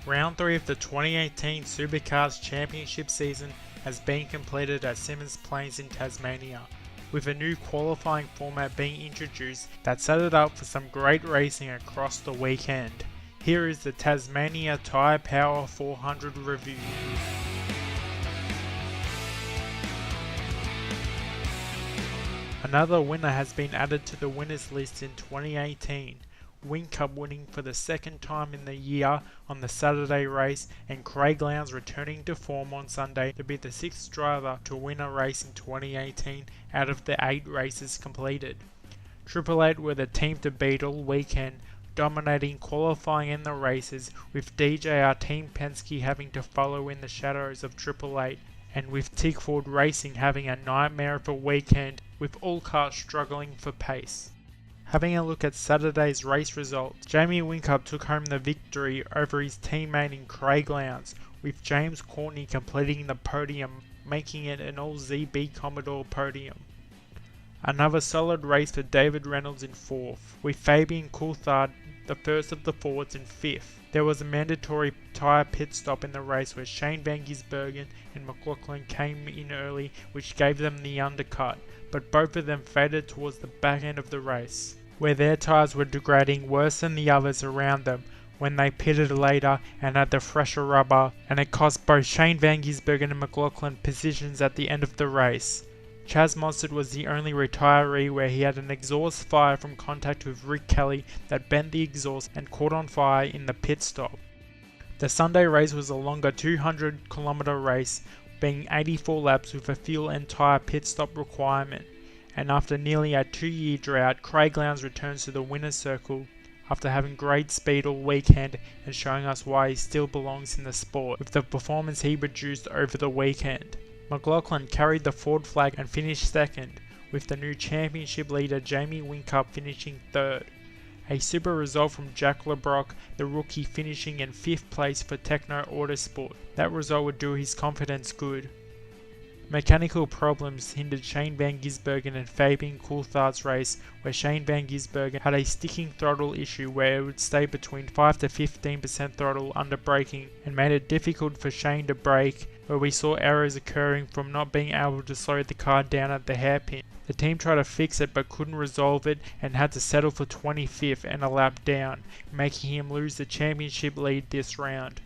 Round 3 of the 2018 Supercars Championship season has been completed at Symmons Plains in Tasmania, with a new qualifying format being introduced that set it up for some great racing across the weekend. Here is the Tasmania Tyrepower 400 review. Another winner has been added to the winners list in 2018. Whincup winning for the second time in the year on the Saturday race, and Craig Lowndes returning to form on Sunday to be the 6th driver to win a race in 2018 out of the 8 races completed. Triple Eight were the team to beat all weekend, dominating qualifying in the races, with DJR Team Penske having to follow in the shadows of Triple Eight, and with Tickford Racing having a nightmare of a weekend, with all cars struggling for pace. Having a look at Saturday's race results, Jamie Whincup took home the victory over his teammate in Craig Lowndes, with James Courtney completing the podium, making it an all-ZB Commodore podium. Another solid race for David Reynolds in 4th, with Fabian Coulthard the first of the forwards in 5th. There was a mandatory tyre pit stop in the race where Shane Van Gisbergen and McLaughlin came in early, which gave them the undercut, but both of them faded towards the back end of the race, where their tyres were degrading worse than the others around them when they pitted later and had the fresher rubber, and it cost both Shane Van Gisbergen and McLaughlin positions at the end of the race. Chaz Mostert was the only retiree where he had an exhaust fire from contact with Rick Kelly that bent the exhaust and caught on fire in the pit stop. The Sunday race was a longer 200-kilometre race, being 84 laps with a fuel and tyre pit stop requirement, and after nearly a 2-year drought, Craig Lowndes returns to the winner's circle after having great speed all weekend and showing us why he still belongs in the sport with the performance he produced over the weekend. McLaughlin carried the Ford flag and finished second, with the new championship leader Jamie Whincup finishing third. A super result from Jack LeBrock, the rookie, finishing in 5th place for Techno Autosport. That result would do his confidence good. Mechanical problems hindered Shane Van Gisbergen and Fabian Coulthard's race, where Shane Van Gisbergen had a sticking throttle issue where it would stay between 5 to 15% throttle under braking, and made it difficult for Shane to brake, where we saw errors occurring from not being able to slow the car down at the hairpin. The team tried to fix it but couldn't resolve it and had to settle for 25th and a lap down, making him lose the championship lead this round.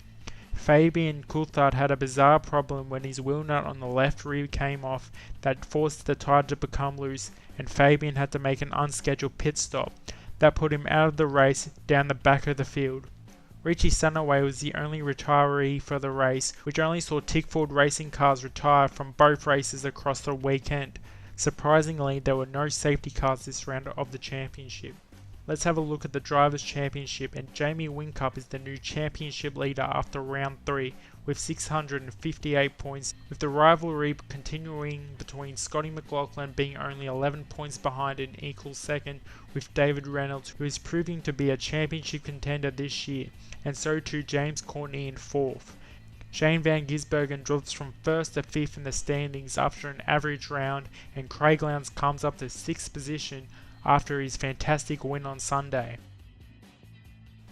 Fabian Coulthard had a bizarre problem when his wheel nut on the left rear came off that forced the tyre to become loose, and Fabian had to make an unscheduled pit stop. That put him out of the race down the back of the field. Richie Sunaway was the only retiree for the race, which only saw Tickford Racing cars retire from both races across the weekend. Surprisingly, there were no safety cars this round of the championship. Let's have a look at the Drivers' Championship, and Jamie Whincup is the new championship leader after round 3 with 658 points, with the rivalry continuing between Scotty McLaughlin being only 11 points behind in equal second with David Reynolds, who is proving to be a championship contender this year, and so too James Courtney in 4th. Shane Van Gisbergen drops from 1st to 5th in the standings after an average round, and Craig Lowndes comes up to 6th position after his fantastic win on Sunday.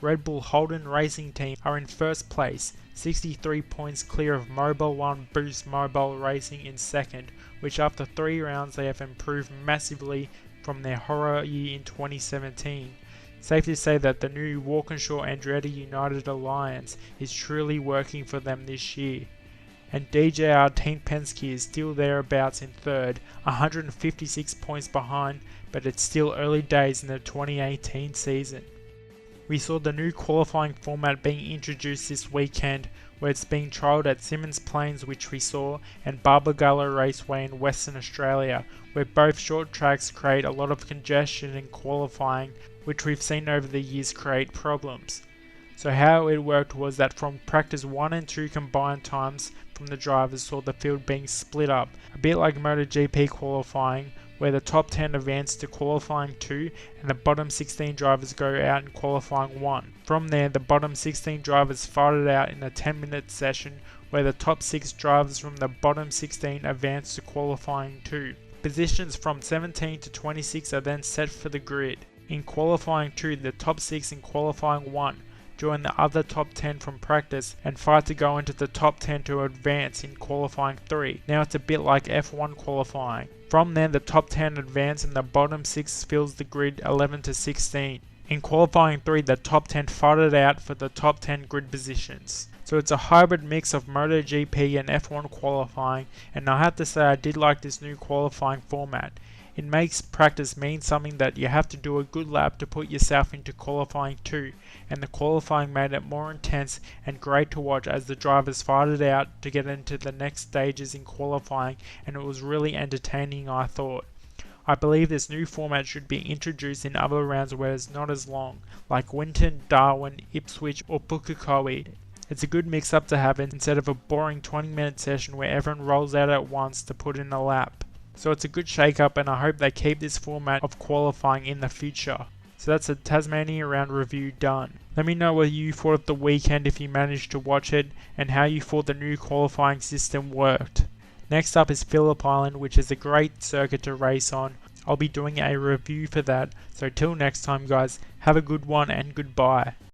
Red Bull Holden Racing Team are in 1st place, 63 points clear of Mobile One Boost Mobile Racing in 2nd, which after 3 rounds they have improved massively from their horror year in 2017. Safe to say that the new Walkinshaw Andretti United Alliance is truly working for them this year. And DJR Team Penske is still thereabouts in 3rd, 156 points behind, but it's still early days in the 2018 season. We saw the new qualifying format being introduced this weekend, where it's being trialled at Symmons Plains, which we saw, and Barbagallo Raceway in Western Australia, where both short tracks create a lot of congestion in qualifying, which we've seen over the years create problems. So how it worked was that from practice 1 and 2 combined times from the drivers saw the field being split up, a bit like MotoGP qualifying, where the top 10 advance to qualifying 2 and the bottom 16 drivers go out in qualifying 1. From there, the bottom 16 drivers fight it out in a 10-minute session where the top 6 drivers from the bottom 16 advance to qualifying 2. Positions from 17 to 26 are then set for the grid. In qualifying 2, the top 6 in qualifying 1 join the other top 10 from practice, and fight to go into the top 10 to advance in qualifying 3. Now it's a bit like F1 qualifying. From then, the top 10 advance and the bottom 6 fills the grid 11 to 16. In qualifying 3, the top 10 fought it out for the top 10 grid positions. So it's a hybrid mix of MotoGP and F1 qualifying, and I have to say I did like this new qualifying format. It makes practice mean something that you have to do a good lap to put yourself into qualifying 2, and the qualifying made it more intense and great to watch as the drivers fought it out to get into the next stages in qualifying, and it was really entertaining, I thought. I believe this new format should be introduced in other rounds where it's not as long, like Winton, Darwin, Ipswich or Pukekohe. It's a good mix-up to have instead of a boring 20-minute session where everyone rolls out at once to put in a lap. So it's a good shake-up, and I hope they keep this format of qualifying in the future. So that's a Tasmania round review done. Let me know what you thought of the weekend if you managed to watch it, and how you thought the new qualifying system worked. Next up is Phillip Island, which is a great circuit to race on. I'll be doing a review for that. So till next time guys, have a good one and goodbye.